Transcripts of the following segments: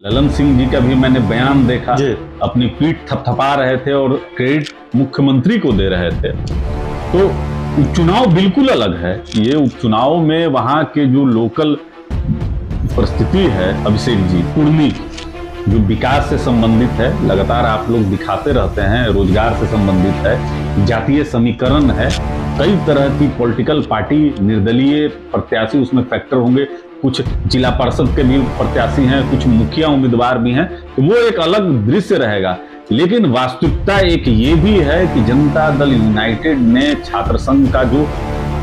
ललन सिंह जी का भी मैंने बयान देखा, अपनी पीठ थपथपा रहे थे और क्रेडिट मुख्यमंत्री को दे रहे थे। तो उपचुनाव बिल्कुल अलग है। ये उपचुनाव में वहां के जो लोकल परिस्थिति है, अभिषेक जी, कुर्मी जो विकास से संबंधित है, लगातार आप लोग दिखाते रहते हैं, रोजगार से संबंधित है, जातीय समीकरण है, कई तरह की पॉलिटिकल पार्टी, निर्दलीय प्रत्याशी उसमें फैक्टर होंगे, कुछ जिला परिषद के भी प्रत्याशी हैं, कुछ मुखिया उम्मीदवार भी हैं, तो वो एक अलग दृश्य रहेगा। लेकिन वास्तविकता एक ये भी है कि जनता दल यूनाइटेड ने छात्र संघ का जो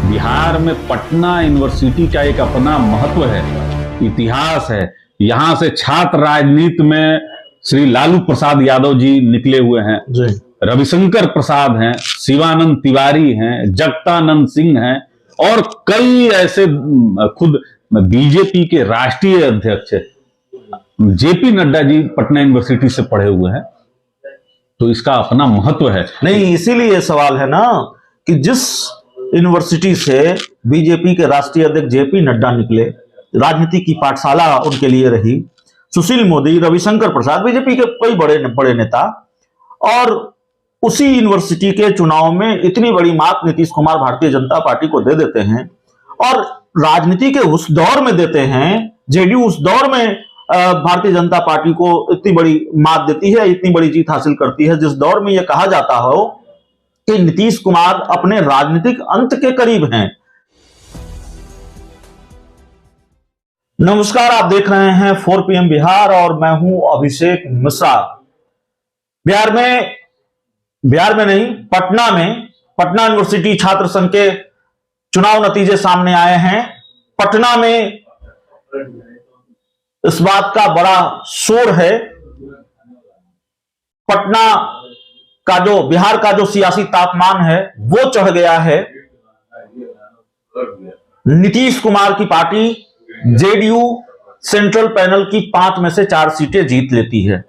बिहार में पटना यूनिवर्सिटी का एक अपना महत्व है, इतिहास है, यहां से छात्र राजनीति में श्री लालू प्रसाद यादव जी निकले हुए हैं, रविशंकर प्रसाद हैं, शिवानंद तिवारी हैं, जगतानंद सिंह हैं और कई ऐसे, खुद बीजेपी के राष्ट्रीय अध्यक्ष जेपी नड्डा जी पटना यूनिवर्सिटी से पढ़े हुए हैं। तो इसका अपना महत्व है। नहीं, इसीलिए सवाल है ना कि जिस यूनिवर्सिटी से बीजेपी के राष्ट्रीय अध्यक्ष जेपी नड्डा निकले, राजनीति की पाठशाला उनके लिए रही, सुशील मोदी, रविशंकर प्रसाद, बीजेपी के कई बड़े नेता, और उसी यूनिवर्सिटी के चुनाव में इतनी बड़ी मात नीतीश कुमार भारतीय जनता पार्टी को दे देते हैं और राजनीति के उस दौर में देते हैं, जेडीयू उस दौर में भारतीय जनता पार्टी को इतनी बड़ी मात देती है, इतनी बड़ी जीत हासिल करती है, जिस दौर में यह कहा जाता हो कि नीतीश कुमार अपने राजनीतिक अंत के करीब हैं। नमस्कार, आप देख रहे हैं 4 PM बिहार और मैं हूं अभिषेक मिश्रा। बिहार में नहीं, पटना यूनिवर्सिटी छात्र संघ के चुनाव नतीजे सामने आए हैं। पटना में इस बात का बड़ा शोर है। पटना का जो, बिहार का जो सियासी तापमान है वो चढ़ गया है। नीतीश कुमार की पार्टी जेडीयू सेंट्रल पैनल की 5 में से 4 सीटें जीत लेती है।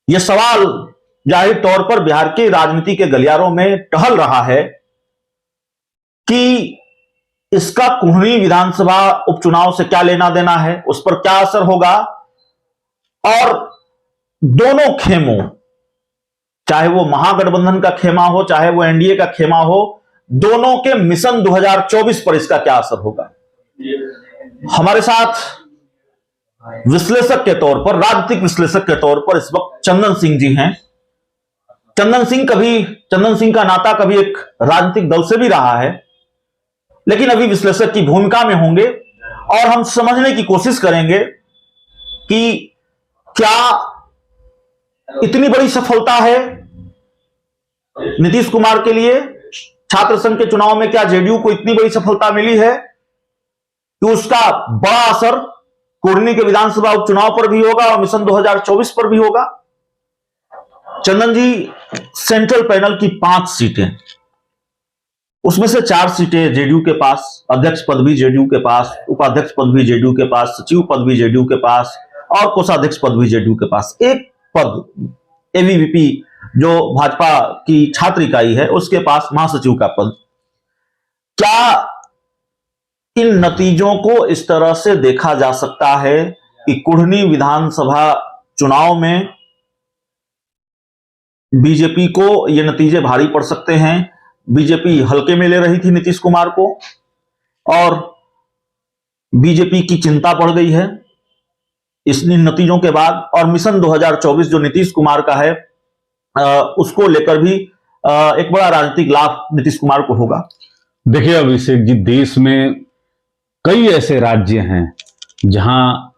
यह सवाल जाहिर तौर पर बिहार के राजनीति के गलियारों में टहल रहा है कि इसका कुहनी विधानसभा उपचुनाव से क्या लेना देना है, उस पर क्या असर होगा, और दोनों खेमों, चाहे वो महागठबंधन का खेमा हो, चाहे वो एनडीए का खेमा हो, दोनों के मिशन 2024 पर इसका क्या असर होगा। हमारे साथ विश्लेषक के तौर पर, राजनीतिक विश्लेषक के तौर पर इस वक्त चंदन सिंह जी हैं। चंदन सिंह का नाता कभी एक राजनीतिक दल से भी रहा है, लेकिन अभी विश्लेषक की भूमिका में होंगे और हम समझने की कोशिश करेंगे कि क्या इतनी बड़ी सफलता है नीतीश कुमार के लिए। छात्र संघ के चुनाव में क्या जेडीयू को इतनी बड़ी सफलता मिली है कि उसका बड़ा असर कुर्मी के विधानसभा उपचुनाव पर भी होगा और मिशन 2024 पर भी होगा। चंदन जी, सेंट्रल पैनल की 5 सीटें, उसमें से 4 सीटें जेडीयू के पास, अध्यक्ष पद भी जेडीयू के पास, उपाध्यक्ष पद भी जेडीयू के पास, सचिव पद भी जेडीयू के पास और कोषाध्यक्ष पद भी जेडीयू के पास। एक पद एबीवीपी जो भाजपा की छात्र इकाई है उसके पास महासचिव का पद। क्या इन नतीजों को इस तरह से देखा जा सकता है कि कुढ़नी विधानसभा चुनाव में बीजेपी को ये नतीजे भारी पड़ सकते हैं? बीजेपी हल्के में ले रही थी नीतीश कुमार को और बीजेपी की चिंता बढ़ गई है इस नतीजों के बाद, और मिशन 2024 जो नीतीश कुमार का है उसको लेकर भी एक बड़ा राजनीतिक लाभ नीतीश कुमार को होगा। देखिए अभिषेक जी, देश में कई ऐसे राज्य हैं जहां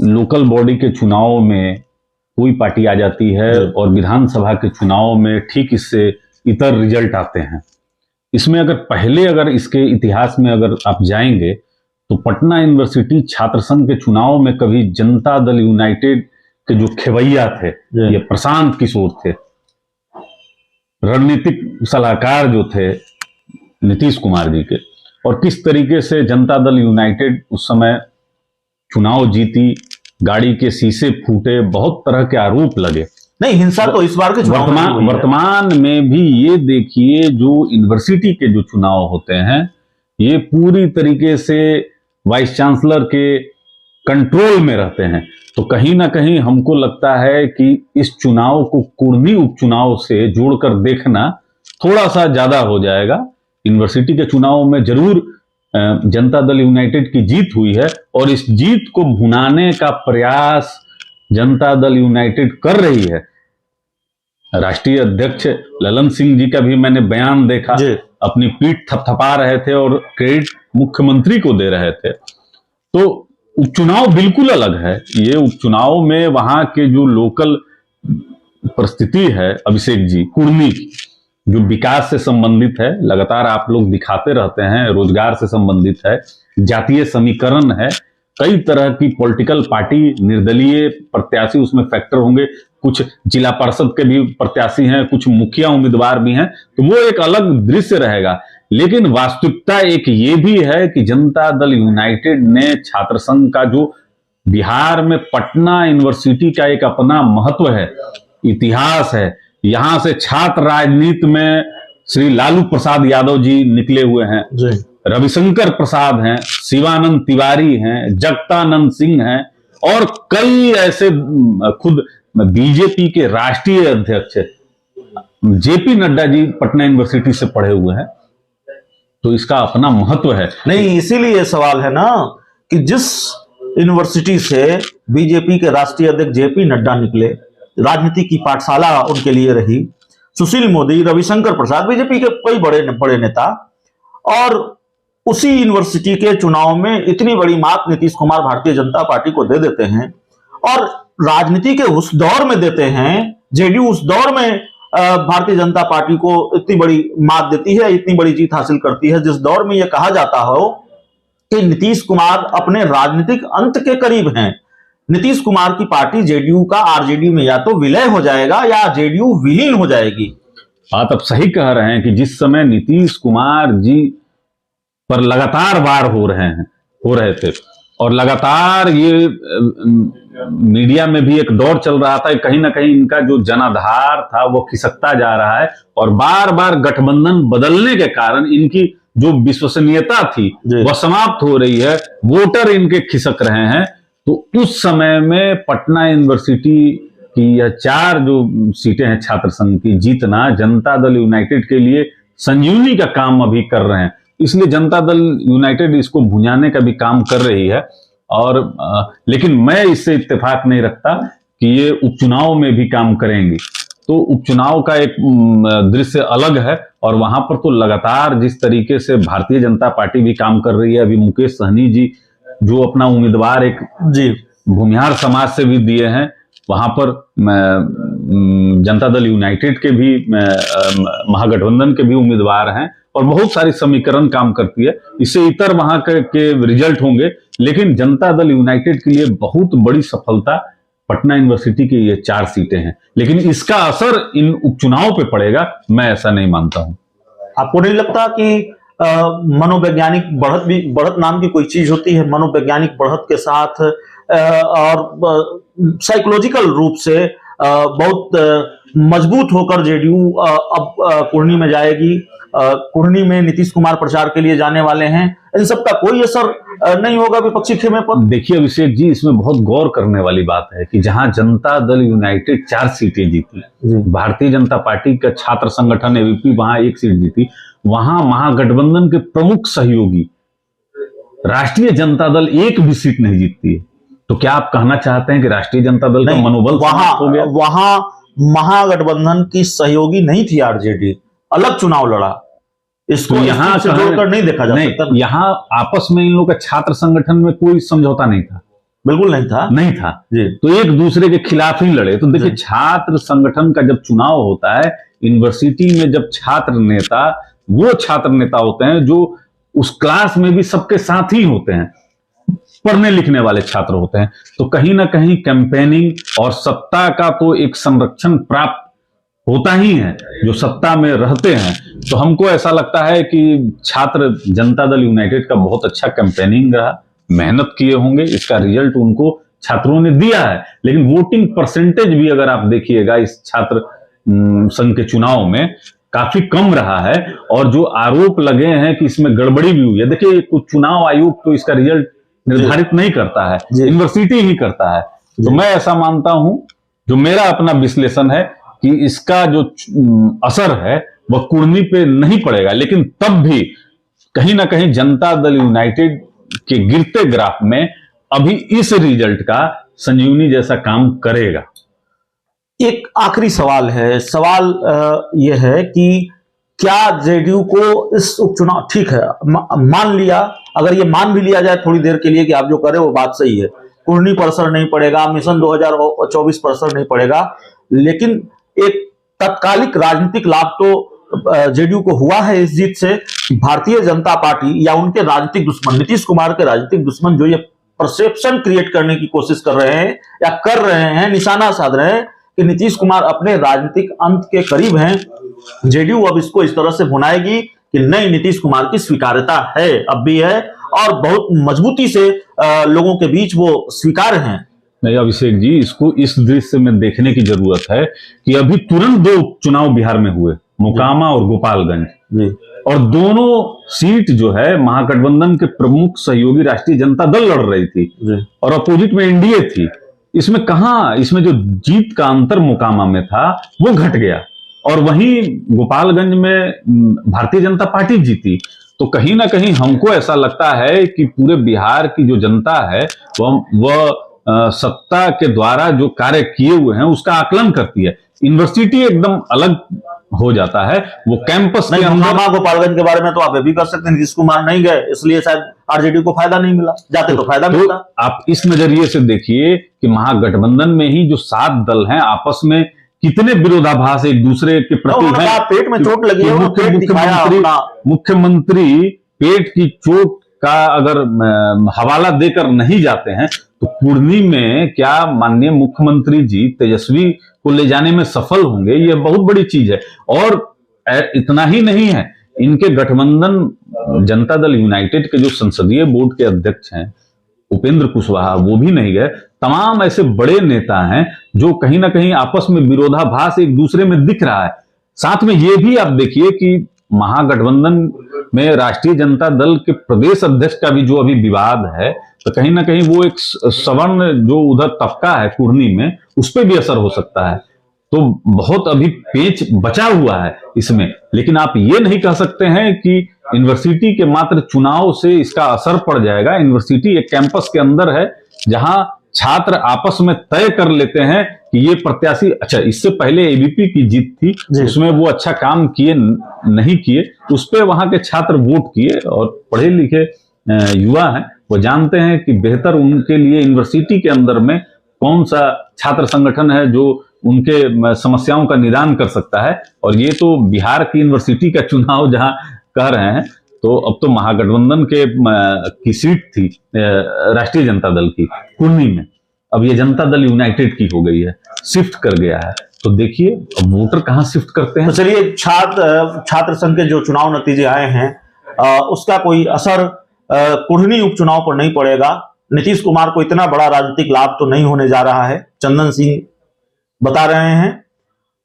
लोकल बॉडी के चुनाव में कोई पार्टी आ जाती है और विधानसभा के चुनाव में ठीक इससे इतर रिजल्ट आते हैं। इसमें अगर इसके इतिहास में अगर आप जाएंगे तो पटना यूनिवर्सिटी छात्र संघ के चुनाव में कभी जनता दल यूनाइटेड के जो खेवैया थे, ये प्रशांत किशोर थे, रणनीतिक सलाहकार जो थे नीतीश कुमार जी के, और किस तरीके से जनता दल यूनाइटेड उस समय चुनाव जीती, गाड़ी के शीशे फूटे, बहुत तरह के आरोप लगे। नहीं, हिंसा तो इस बार के वर्तमान में भी ये देखिए, जो यूनिवर्सिटी के जो चुनाव होते हैं ये पूरी तरीके से वाइस चांसलर के कंट्रोल में रहते हैं। तो कहीं ना कहीं हमको लगता है कि इस चुनाव को कुर्मी उपचुनाव से जोड़कर देखना थोड़ा सा ज्यादा हो जाएगा। यूनिवर्सिटी के चुनाव में जरूर जनता दल यूनाइटेड की जीत हुई है और इस जीत को भुनाने का प्रयास जनता दल यूनाइटेड कर रही है। राष्ट्रीय अध्यक्ष ललन सिंह जी का भी मैंने बयान देखा, अपनी पीठ थपथपा रहे थे और क्रेडिट मुख्यमंत्री को दे रहे थे। तो उपचुनाव बिल्कुल अलग है। ये उपचुनाव में वहां के जो लोकल परिस्थिति है अभिषेक जी, कुर्मी की, जो विकास से संबंधित है, लगातार आप लोग दिखाते रहते हैं, रोजगार से संबंधित है, जातीय समीकरण है, कई तरह की पॉलिटिकल पार्टी, निर्दलीय प्रत्याशी उसमें फैक्टर होंगे, कुछ जिला परिषद के भी प्रत्याशी हैं, कुछ मुखिया उम्मीदवार भी हैं, तो वो एक अलग दृश्य रहेगा। लेकिन वास्तविकता एक ये भी है कि जनता दल यूनाइटेड ने छात्र संघ का जो बिहार में पटना यूनिवर्सिटी का एक अपना महत्व है, इतिहास है, यहां से छात्र राजनीति में श्री लालू प्रसाद यादव जी निकले हुए हैं, रविशंकर प्रसाद हैं, शिवानंद तिवारी हैं, जगतानंद सिंह हैं और कई ऐसे, खुद बीजेपी के राष्ट्रीय अध्यक्ष जेपी नड्डा जी पटना यूनिवर्सिटी से पढ़े हुए हैं। तो इसका अपना महत्व है। नहीं, इसीलिए सवाल है ना कि जिस यूनिवर्सिटी से बीजेपी के राष्ट्रीय अध्यक्ष जेपी नड्डा निकले, राजनीति की पाठशाला उनके लिए रही, सुशील मोदी, रविशंकर प्रसाद, बीजेपी के कई बड़े नेता, और उसी यूनिवर्सिटी के चुनाव में इतनी बड़ी मात नीतीश कुमार भारतीय जनता पार्टी को दे देते हैं और राजनीति के उस दौर में देते हैं, जेडीयू उस दौर में भारतीय जनता पार्टी को इतनी बड़ी मात देती है, इतनी बड़ी जीत हासिल करती है, जिस दौर में यह कहा जाता हो कि नीतीश कुमार अपने राजनीतिक अंत के करीब हैं। नीतीश कुमार की पार्टी जेडीयू का आरजेडी में या तो विलय हो जाएगा या जेडीयू विलीन हो जाएगी। बात आप सही कह रहे हैं कि जिस समय नीतीश कुमार जी पर लगातार वार हो रहे थे और लगातार ये मीडिया में भी एक दौर चल रहा था, कहीं ना कहीं इनका जो जनाधार था वो खिसकता जा रहा है और बार बार गठबंधन बदलने के कारण इनकी जो विश्वसनीयता थी वह समाप्त हो रही है, वोटर इनके खिसक रहे हैं। तो उस समय में पटना यूनिवर्सिटी की यह 4 जो सीटें हैं छात्र संघ की जीतना जनता दल यूनाइटेड के लिए संजीवनी का काम अभी कर रहे हैं। इसलिए जनता दल यूनाइटेड इसको भुनाने का भी काम कर रही है। और लेकिन मैं इससे इत्तेफाक नहीं रखता कि ये उपचुनाव में भी काम करेंगी। तो उपचुनाव का एक दृश्य अलग है और वहां पर तो लगातार जिस तरीके से भारतीय जनता पार्टी भी काम कर रही है, अभी मुकेश सहनी जी जो अपना उम्मीदवार एक भूमिहार समाज से भी दिए हैं, वहां पर जनता दल यूनाइटेड के भी महागठबंधन के भी उम्मीदवार हैं और बहुत सारी समीकरण काम करती है। इससे इतर वहां के रिजल्ट होंगे, लेकिन जनता दल यूनाइटेड के लिए बहुत बड़ी सफलता पटना यूनिवर्सिटी की ये 4 सीटें हैं। लेकिन इसका असर इन उपचुनाव पे पड़ेगा, मैं ऐसा नहीं मानता हूं। आपको नहीं लगता कि मनोवैज्ञानिक बढ़त नाम की कोई चीज होती है? मनोवैज्ञानिक बढ़त के साथ और साइकोलॉजिकल रूप से बहुत मजबूत होकर जेडीयू अब कुर्नी में जाएगी। कुर्नी में नीतीश कुमार प्रचार के लिए जाने वाले हैं। इन सब का कोई असर नहीं होगा विपक्षी खेमे पर? देखिए अभिषेक जी, इसमें बहुत गौर करने वाली बात है कि जहां जनता दल यूनाइटेड 4 सीटें जीती, भारतीय जनता पार्टी का छात्र संगठन एबीपी वहां 1 सीट जीती, वहां महागठबंधन के प्रमुख सहयोगी राष्ट्रीय जनता दल 1 भी सीट नहीं जीतती है। तो क्या आप कहना चाहते हैं कि राष्ट्रीय जनता दल का मनोबल समाप्त हो गया? वहां महागठबंधन की सहयोगी नहीं थी आरजेडी, अलग चुनाव लड़ा। इसको यहां से जोड़कर नहीं देखा जा सकता। यहां आपस में इन लोगों का छात्र संगठन में कोई समझौता नहीं था, बिल्कुल नहीं था जी। तो एक दूसरे के खिलाफ ही लड़े। तो देखिए, छात्र संगठन का जब चुनाव होता है यूनिवर्सिटी में, जब छात्र नेता वो छात्र नेता होते हैं जो उस क्लास में भी सबके साथ ही होते हैं, पढ़ने लिखने वाले छात्र होते हैं, तो कहीं ना कहीं कैंपेनिंग और सत्ता का तो एक संरक्षण प्राप्त होता ही है जो सत्ता में रहते हैं। तो हमको ऐसा लगता है कि छात्र जनता दल यूनाइटेड का बहुत अच्छा कैंपेनिंग रहा, मेहनत किए होंगे, इसका रिजल्ट उनको छात्रों ने दिया है। लेकिन वोटिंग परसेंटेज भी अगर आप देखिएगा इस छात्र संघ के चुनाव में काफी कम रहा है। और जो आरोप लगे हैं कि इसमें गड़बड़ी भी हुई है, देखिए चुनाव आयोग तो इसका रिजल्ट निर्धारित नहीं करता है, यूनिवर्सिटी ही करता है। तो मैं ऐसा मानता हूं, जो मेरा अपना विश्लेषण है, कि इसका जो असर है वह कुर्मी पे नहीं पड़ेगा, लेकिन तब भी कहीं ना कहीं जनता दल यूनाइटेड के गिरते ग्राफ में अभी इस रिजल्ट का संजीवनी जैसा काम करेगा। एक आखिरी सवाल है, सवाल यह है कि क्या जेडीयू को इस उपचुनाव, ठीक है मान लिया, अगर ये मान भी लिया जाए थोड़ी देर के लिए कि आप जो करें वो बात सही है, कुर्मी पर असर नहीं पड़ेगा, मिशन 2024 पर असर नहीं पड़ेगा, लेकिन एक तत्कालिक राजनीतिक लाभ तो जेडीयू को हुआ है इस जीत से। भारतीय जनता पार्टी या उनके राजनीतिक दुश्मन, नीतीश कुमार के राजनीतिक दुश्मन, जो ये परसेप्शन क्रिएट करने की कोशिश कर रहे हैं या कर रहे हैं, निशाना साध रहे हैं कि नीतीश कुमार अपने राजनीतिक अंत के करीब हैं, जेडीयू अब इसको इस तरह से भुनाएगी कि नहीं, नीतीश कुमार की स्वीकार्यता है, अब भी है, और बहुत मजबूती से लोगों के बीच वो स्वीकार हैं। नहीं अभिषेक जी, इसको इस दृश्य में देखने की जरूरत है कि अभी तुरंत 2 चुनाव बिहार में हुए, मोकामा और गोपालगंज, और दोनों सीट जो है महागठबंधन के प्रमुख सहयोगी राष्ट्रीय जनता दल लड़ रही थी और अपोजिट में एनडीए थी। इसमें कहां, इसमें जो जीत का अंतर मोकामा में था वो घट गया, और वहीं गोपालगंज में भारतीय जनता पार्टी जीती। तो कहीं ना कहीं हमको ऐसा लगता है कि पूरे बिहार की जो जनता है वह सत्ता के द्वारा जो कार्य किए हुए हैं उसका आकलन करती है। यूनिवर्सिटी एकदम अलग हो जाता है, वो कैंपस के अंदर। गोपालगंज के बारे में तो आप ये भी कर सकते हैं, नीतीश कुमार नहीं गए इसलिए शायद आरजेडी को फायदा नहीं मिला, जाते तो फायदा मिलता। आप इस नजरिए से देखिए कि महागठबंधन में ही जो 7 दल हैं आपस में कितने विरोधाभास एक दूसरे के प्रति हैं। पेट में चोट लगी है, मुख्यमंत्री पेट की चोट का अगर हवाला देकर नहीं जाते हैं तो कुर्मी में क्या माननीय मुख्यमंत्री जी तेजस्वी को ले जाने में सफल होंगे, यह बहुत बड़ी चीज है। और इतना ही नहीं है, इनके गठबंधन जनता दल यूनाइटेड के जो संसदीय बोर्ड के अध्यक्ष हैं उपेंद्र कुशवाहा, वो भी नहीं गए। तमाम ऐसे बड़े नेता हैं जो कहीं ना कहीं आपस में विरोधाभास एक दूसरे में दिख रहा है। साथ में ये भी आप देखिए कि महागठबंधन में राष्ट्रीय जनता दल के प्रदेश अध्यक्ष का भी जो अभी विवाद है, तो कहीं ना कहीं वो एक सवर्ण जो उधर तबका है कुर्मी में, उस पर भी असर हो सकता है। तो बहुत अभी पेच बचा हुआ है इसमें, लेकिन आप ये नहीं कह सकते हैं कि यूनिवर्सिटी के मात्र चुनाव से इसका असर पड़ जाएगा। यूनिवर्सिटी एक कैंपस के अंदर है जहां छात्र आपस में तय कर लेते हैं कि ये प्रत्याशी, अच्छा इससे पहले एबीपी की जीत थी, उसमें वो अच्छा काम किए नहीं किए, उस पर वहां के छात्र वोट किए, और पढ़े लिखे युवा हैं, वो जानते हैं कि बेहतर उनके लिए यूनिवर्सिटी के अंदर में कौन सा छात्र संगठन है जो उनके समस्याओं का निदान कर सकता है। और ये तो बिहार की यूनिवर्सिटी का चुनाव जहां कह रहे हैं, तो अब तो महागठबंधन की सीट थी राष्ट्रीय जनता दल की कुर्मी में, अब ये जनता दल यूनाइटेड की हो गई है, शिफ्ट कर गया है। तो देखिए अब वोटर कहां शिफ्ट करते हैं। तो चलिए, छात्र संघ के जो चुनाव नतीजे आए हैं उसका कोई असर कुर्मी उपचुनाव पर नहीं पड़ेगा। नीतीश कुमार को इतना बड़ा राजनीतिक लाभ तो नहीं होने जा रहा है, चंदन सिंह बता रहे हैं।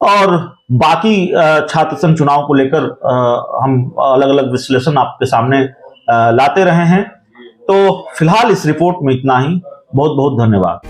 और बाकी छात्र संघ चुनाव को लेकर हम अलग अलग विश्लेषण आपके सामने लाते रहे हैं। तो फिलहाल इस रिपोर्ट में इतना ही। बहुत बहुत धन्यवाद।